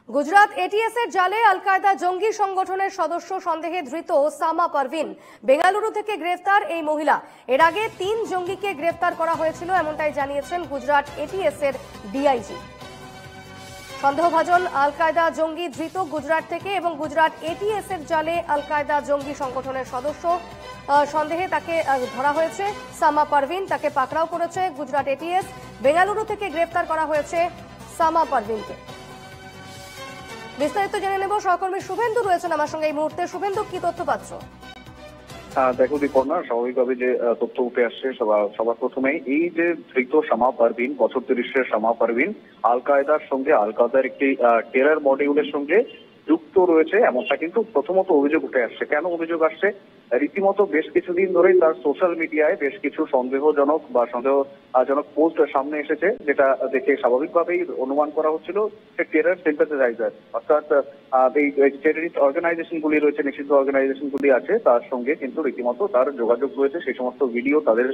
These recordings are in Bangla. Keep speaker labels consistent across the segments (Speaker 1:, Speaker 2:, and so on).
Speaker 1: গুজরাট এটিএস এর জালে আল কায়দা জঙ্গি সংগঠনের সদস্য সন্দেহে ধৃত সামা পারভিন। বেঙ্গালুরু থেকে গ্রেফতার এই মহিলা। এর আগে 3 জঙ্গিকে গ্রেফতার করা হয়েছিল, এমনটাই জানিয়েছেন গুজরাট এটিএস এর ডিআইজি। সন্দেহভাজন আল কায়দা জঙ্গি ধৃত গুজরাট থেকে এবং গুজরাট এটিএস এর জালে আল কায়দা জঙ্গি সংগঠনের সদস্য সন্দেহে তাকে ধরা হয়েছে সামা পারভিন। তাকে পাকড়াও করেছে গুজরাট এটিএস। বেঙ্গালুরু থেকে গ্রেফতার করা হয়েছে সামা পারভিনকে। বিস্তারিত জেনে নেব, সহকর্মী শুভেন্দু রয়েছেন আমার সঙ্গে এই মুহূর্তে। শুভেন্দু, কি তথ্য পাচ্ছ?
Speaker 2: দেখো দীপর্ণা, স্বাভাবিকভাবে যে তথ্য উঠে আসছে সবার প্রথমে এই যে ধৃত সামা পারভিন, বছর 30-এর সামা পারভিন আল কায়দার সঙ্গে, আল কায়দার একটি টেরর মডিউলের সঙ্গে যুক্ত রয়েছে এমনটা কিন্তু প্রথমত অভিযোগ উঠে আসছে। কেন অভিযোগ আসছে? রীতিমতো বেশ কিছুদিন ধরেই তার সোশ্যাল মিডিয়ায় বেশ কিছু সন্দেহজনক পোস্ট সামনে এসেছে, যেটা দেখে স্বাভাবিকভাবেই অনুমান করা হচ্ছিল সে টেরর সিম্প্যাথাইজার, অর্থাৎ এই টেররিস্ট অর্গানাইজেশন গুলি রয়েছে, নিষিদ্ধ অর্গানাইজেশন গুলি আছে, তার সঙ্গে কিন্তু রীতিমতো তার যোগাযোগ রয়েছে। সেই সমস্ত ভিডিও, তাদের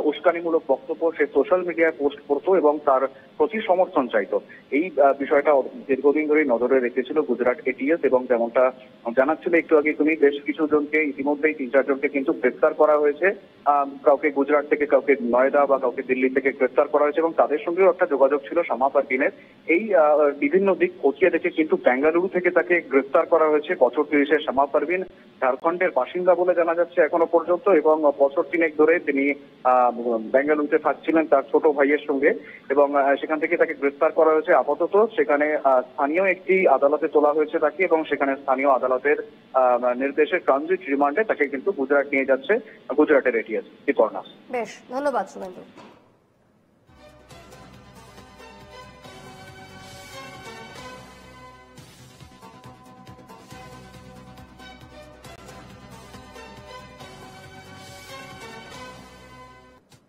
Speaker 2: উস্কানিমূলক বক্তব্য সে সোশ্যাল মিডিয়ায় পোস্ট করতো এবং তার প্রতি সমর্থন চাইতো। এই বিষয়টা দীর্ঘদিন ধরেই নজরে রেখেছিল গুজরাট এটিএস এবং যেমনটা জানাচ্ছিল একটু আগে তুমি, বেশ কিছু জনকে ইতিমধ্যেই 3-4 জনকে কিন্তু গ্রেফতার করা হয়েছে। কাউকে গুজরাট থেকে, কাউকে নয়ডা বা কাউকে দিল্লি থেকে গ্রেফতার করা হয়েছে এবং তাদের সঙ্গেও একটা যোগাযোগ ছিল সামা পারভিনের। এই বিভিন্ন দিক খতিয়ে দেখে কিন্তু বেঙ্গালুরু থেকে তাকে গ্রেফতার করা হয়েছে। বছর 30-এর সামা পারভিন ঝাড়খণ্ডের বাসিন্দা বলে জানা যাচ্ছে এখনো পর্যন্ত, এবং বছর 3 ধরে তিনি বেঙ্গালুরুতে থাকছিলেন তার ছোট ভাইয়ের সঙ্গে এবং সেখান থেকে তাকে গ্রেফতার করা হয়েছে। আপাতত সেখানে স্থানীয় একটি আদালতে তোলা হয়েছে তাকে এবং সেখানে স্থানীয় আদালতের নির্দেশে ট্রানজিট রিমান্ডে তাকে কিন্তু গুজরাট নিয়ে যাচ্ছে গুজরাটের এটিএস।
Speaker 1: বেশ, ধন্যবাদ শুভেন্দু।